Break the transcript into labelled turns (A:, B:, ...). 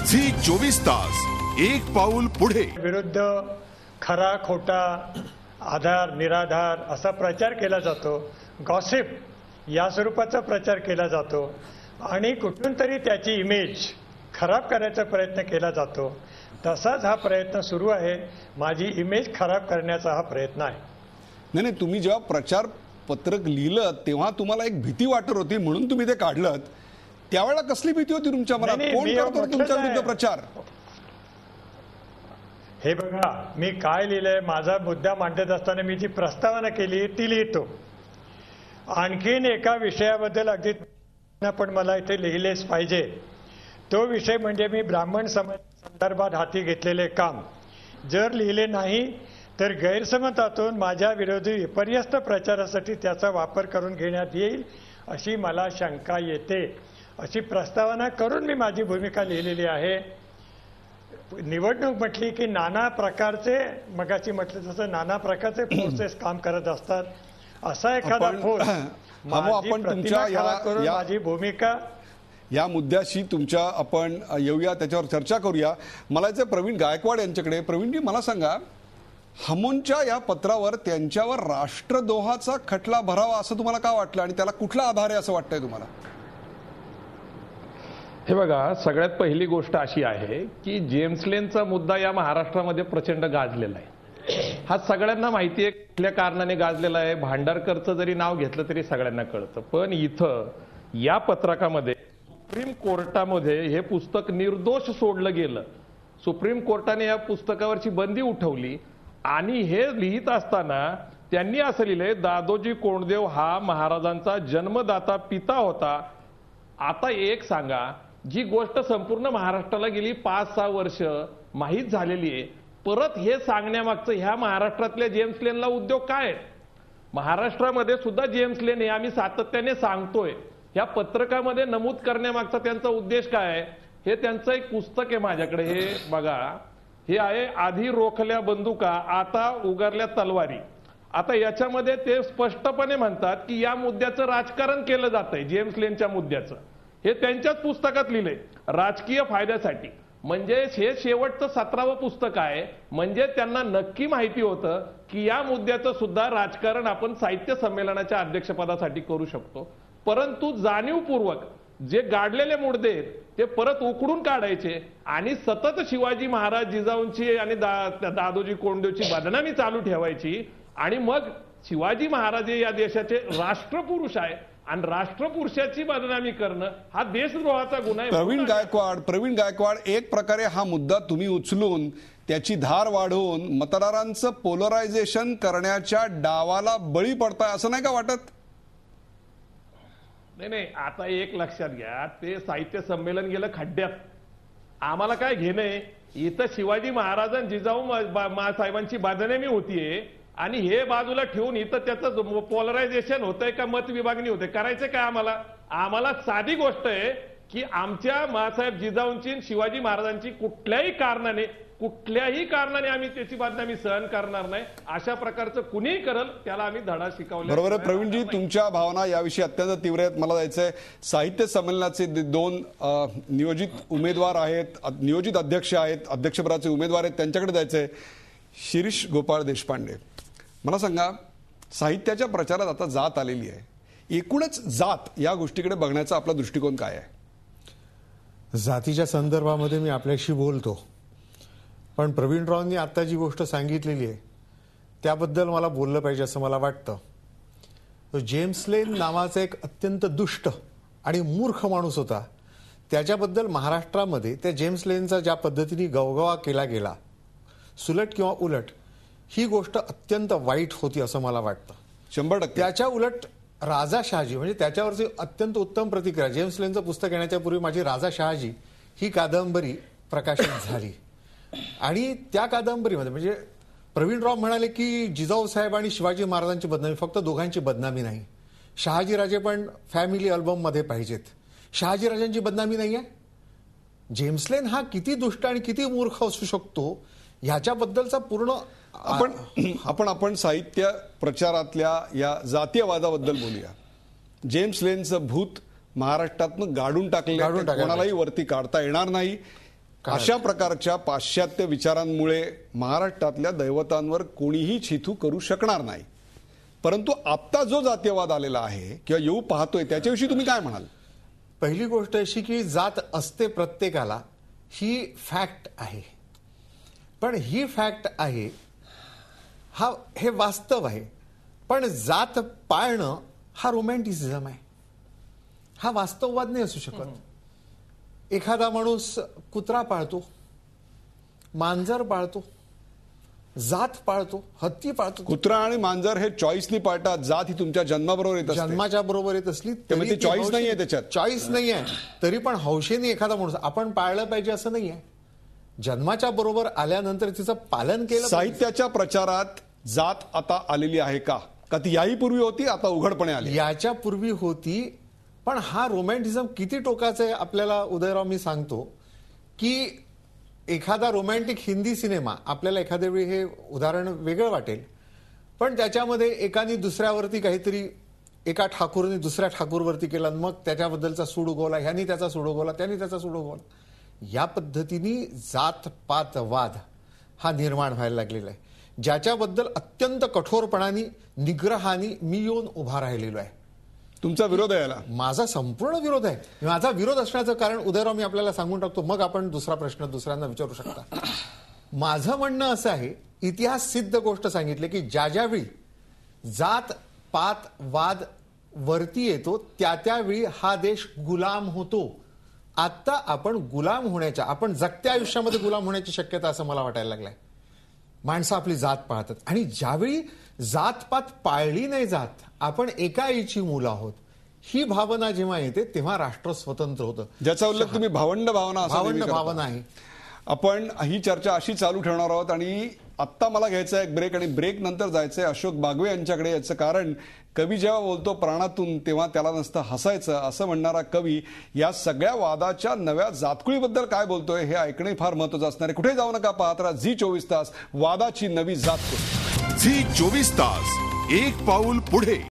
A: Zee 24 तास एक पाऊल पुढे.
B: विरुद्ध खरा खोटा आधार निराधार असा प्रचार केला जातो. गॉसिप या स्वरूपाचा प्रचार केला जातो आणि कुठून तरी त्याची इमेज खराब करायचा प्रयत्न केला जातो. तसाच हा प्रयत्न सुरू आहे. माझी इमेज खराब करण्याचा हा प्रयत्न आहे.
C: नाही, तुम्ही जेव्हा प्रचार पत्रक लिहिलं तेव्हा तुम्हाला एक भीती वाटत होती म्हणून तुम्ही ते काढलं. त्यावेळेला कसली भीती होती तुमच्या मनात? कोण करतो तुमच्या विरुद्ध प्रचार?
B: हे बघा, मी काय लिहिलंय, माझा मुद्दा मांडत असताना मी जी प्रस्तावना केली ती लिहितो. आणखीन एका विषयाबद्दल अगदी पण मला इथे लिहिलेच पाहिजे. तो विषय म्हणजे मी ब्राह्मण समाज संदर्भात हाती घेतलेले काम. जर लिहिले नाही तर गैरसमजातून माझ्या विरोधी विपर्यस्त प्रचारासाठी त्याचा वापर करून घेण्यात येईल अशी मला शंका येते. अशी प्रस्तावना करून मी माझी भूमिका लिहिलेली आहे. निवडणूक म्हटली की नाना प्रकारचे, मगाशी म्हटलं तसं नाना प्रकारचे फोर्सेस काम करत असतात. असा एखादा फोर्स माझी भूमिका
C: या मुद्द्याशी तुमच्या आपण येऊया, त्याच्यावर चर्चा करूया. मला याचं प्रवीण गायकवाड यांच्याकडे. प्रवीणजी, मला सांगा, हमोंच्या या पत्रावर त्यांच्यावर राष्ट्रद्रोहाचा खटला भरावा असं तुम्हाला का वाटलं आणि त्याला कुठला आधार आहे असं वाटतंय तुम्हाला?
D: हे बघा, सगळ्यात पहिली गोष्ट अशी आहे की जेम्स लेनचा मुद्दा या महाराष्ट्रामध्ये प्रचंड गाजलेला आहे. हा सगळ्यांना माहिती आहे कुठल्या कारणाने गाजलेला आहे. भांडारकरचं जरी नाव घेतलं तरी सगळ्यांना कळतं. पण इथं या पत्रकामध्ये सुप्रीम कोर्टामध्ये हे पुस्तक निर्दोष सोडलं गेलं. सुप्रीम कोर्टाने या पुस्तकावरची बंदी उठवली आणि हे लिहित असताना त्यांनी असं लिहिलंय, दादोजी कोंडदेव हा महाराजांचा जन्मदाता पिता होता. आता एक सांगा, जी गोष्ट संपूर्ण महाराष्ट्राला गेली 5-6 वर्ष माहीत झालेली आहे, परत हे सांगण्यामागचं ह्या महाराष्ट्रातल्या जेम्स लेनला उद्योग काय? महाराष्ट्रामध्ये सुद्धा जेम्स लेन हे आम्ही सातत्याने सांगतोय. या पत्रकामध्ये नमूद करण्यामागचा त्यांचा उद्देश काय आहे? हे त्यांचं एक पुस्तक आहे माझ्याकडे, हे बघा. हे आहे आधी रोखल्या बंदुका आता उगारल्या तलवारी. आता याच्यामध्ये ते स्पष्टपणे म्हणतात की या मुद्द्याचं राजकारण केलं जातंय, जेम्स लेनच्या मुद्द्याचं. हे त्यांच्याच पुस्तकात लिहिलंय, राजकीय फायद्यासाठी. म्हणजे हे शेवटचं 17वं पुस्तक आहे. म्हणजे त्यांना नक्की माहिती होतं की या मुद्द्याचं सुद्धा राजकारण आपण साहित्य संमेलनाच्या अध्यक्षपदासाठी करू शकतो. परंतु जाणीवपूर्वक जे गाडलेले मुद्दे आहेत ते परत उकडून काढायचे आणि सतत शिवाजी महाराज जिजाऊंची आणि दादोजी कोंडदेवची बदनामी चालू ठेवायची. आणि मग शिवाजी महाराज या देशाचे राष्ट्रपुरुष आहे आणि राष्ट्रपुरुषाची बदनामी करणं हा देशद्रोहाचा गुन्हा आहे.
C: प्रवीण गायकवाड, एक प्रकारे हा मुद्दा तुम्ही उचलून त्याची धार वाढवून मतदारांचं पोलरायझेशन करण्याच्या डावाला बळी पडताय असं नाही का वाटत?
D: नाही, आता एक लक्षात घ्या, ते साहित्य संमेलन गेलं खड्ड्यात. आम्हाला काय घेणं? इथं शिवाजी महाराज आणि जिजाऊ साहेबांची बदनामी होतीये आणि हे बाजूला ठेवून इथं त्याचं पोलरायझेशन होतंय का मत विभागणी होते? करायचं काय आम्हाला? आम्हाला साधी गोष्ट आहे की आमच्या मासाहेब जिजाऊंची शिवाजी महाराजांची कुठल्याही कारणाने आम्ही त्याची बदनामी सहन करणार नाही. अशा प्रकारचं कुणीही करल त्याला आम्ही धडा शिकवला.
C: बरोबर आहे प्रवीणजी, तुमच्या भावना याविषयी अत्यंत तीव्र आहेत. मला जायचंय साहित्य संमेलनाचे 2 नियोजित उमेदवार आहेत, नियोजित अध्यक्ष आहेत, अध्यक्षपदाचे उमेदवार आहेत, त्यांच्याकडे जायचंय. शिरीष गोपाळ देशपांडे, मला सांगा, साहित्याच्या प्रचारात आता जात आलेली आहे. एकूणच जात या गोष्टीकडे बघण्याचा आपला दृष्टिकोन काय आहे?
E: जातीच्या संदर्भामध्ये मी आपल्याशी बोलतो, पण प्रवीण रावांनी आता जी गोष्ट सांगितलेली आहे त्याबद्दल मला बोललं पाहिजे असं मला वाटतं. जेम्स लेन नावाचा एक अत्यंत दुष्ट आणि मूर्ख माणूस होता. त्याच्याबद्दल महाराष्ट्रामध्ये त्या जेम्स लेनचा ज्या पद्धतीने गवगवा केला गेला, सुलट किंवा उलट, ही गोष्ट अत्यंत वाईट होती असं मला वाटतं.
C: 100%.
E: त्याच्या उलट राजा शहाजी, म्हणजे त्याच्यावरची अत्यंत उत्तम प्रतिक्रिया. जेम्स लेनचं पुस्तक येण्याच्या पूर्वी माझी राजा शहाजी ही कादंबरी प्रकाशित झाली आणि त्या कादंबरीमध्ये म्हणजे प्रवीण राव म्हणाले की जिजाऊ साहेब आणि शिवाजी महाराजांची बदनामी, फक्त दोघांची बदनामी नाही, शहाजीराजे पण फॅमिली अल्बम मध्ये पाहिजेत. शहाजीराजांची बदनामी नाही आहे. जेम्स लेन हा किती दुष्ट आणि किती मूर्ख असू शकतो ह्याच्याबद्दलचा पूर्ण
C: आपण साहित्य प्रचारातल्या या जातीयवादाबद्दल बोलूया. जेम्स लेनचं भूत महाराष्ट्रातनं गाडून टाकलं, कोणालाही वरती काढता येणार नाही. अशा प्रकारच्या पाश्चात्य विचारांमुळे महाराष्ट्रातल्या दैवतांवर कोणीही छिथू करू शकणार नाही. परंतु आता जो जातीयवाद आलेला आहे किंवा येऊ पाहतोय त्याच्याविषयी तुम्ही काय म्हणाल?
E: पहिली गोष्ट अशी की जात असते प्रत्येकाला, ही फॅक्ट आहे. पण ही फॅक्ट आहे, हे वास्तव आहे. पण जात पाळणं हा रोमॅन्टिसिझम आहे, हा वास्तववाद नाही असू शकत. एखादा माणूस कुत्रा पाळतो, मांजर पाळतो, जात पाळतो, हत्ती पाळतो.
C: कुत्रा आणि मांजर हे चॉईसनी पाळतात, जात ही तुमच्या जन्माबरोबर येत असते.
E: जन्माच्या बरोबर येत असली
C: तरी चॉईस नाहीये त्याच्यात.
E: चॉईस नाहीये तरी पण हौशेने एखादा माणूस आपण पाळलं पाहिजे असं नाहीये. जन्माच्या बरोबर आल्यानंतर तिचं पालन केलं.
C: साहित्याच्या प्रचारात जात आता आलेली आहे का ती याही पूर्वी होती, आता उघडपणे आली?
E: याच्या पूर्वी होती, पण हा रोमॅन्टिझम किती टोकाचा आहे आपल्याला उदयराव मी सांगतो की एखादा रोमॅन्टिक हिंदी सिनेमा आपल्याला एखाद्या वेळी हे उदाहरण वेगळं वाटेल, पण त्याच्यामध्ये एकाने दुसऱ्यावरती काहीतरी, एका ठाकूरने दुसऱ्या ठाकूरवरती केला, मग त्याच्याबद्दलचा सूड उगवला, ह्यानी त्याचा सूड उगवला, त्यांनी त्याचा सूड उगवला. या पद्धतीने जातपातवाद हा निर्माण व्हायला लागलेला आहे, ज्याच्याबद्दल अत्यंत कठोरपणाने निग्रहाने मी येऊन उभा राहिलेलो आहे.
C: तुमचा विरोध आहे याला?
E: माझा संपूर्ण विरोध आहे. माझा विरोध असण्याचं कारण उदयराव मी आपल्याला सांगून टाकतो, मग आपण दुसरा प्रश्न दुसऱ्यांना विचारू शकता. माझं म्हणणं असं आहे, इतिहास सिद्ध गोष्ट सांगितली की ज्यावेळी जात पात वाद वरती येतो त्यावेळी हा देश गुलाम होतो. आता आपण गुलाम होण्याच्या, आपण जगत्या आयुष्यामध्ये गुलाम होण्याची शक्यता असं मला वाटायला लागलंय. माणसं आपली जात पाळतात आणि ज्यावेळी जातपात पाळली नाही जात, आपण एका आईची मुलं आहोत, ही भावना जेव्हा येते तेव्हा राष्ट्र स्वतंत्र होतं.
C: ज्याचा उल्लेख तुम्ही भावंड भावना
E: आहे.
C: आपण ही चर्चा अशी चालू ठेवणार आहोत आणि आत्ता मला घ्यायचा आहे एक ब्रेक आणि ब्रेक नंतर जायचंय अशोक बागवे यांच्याकडे. याचं कारण कवी जेव्हा बोलतो प्राणातून तेव्हा त्याला नसतं हसायचं असं म्हणणारा कवी या सगळ्या वादाच्या नव्या जातकुळीबद्दल काय बोलतोय हे ऐकणे फार महत्वाचं असणार आहे. कुठे जाऊ नका, पाहत राहा झी24 तास, वादाची नवी जातकुळी.
A: झी 24 तास, एक पाऊल पुढे.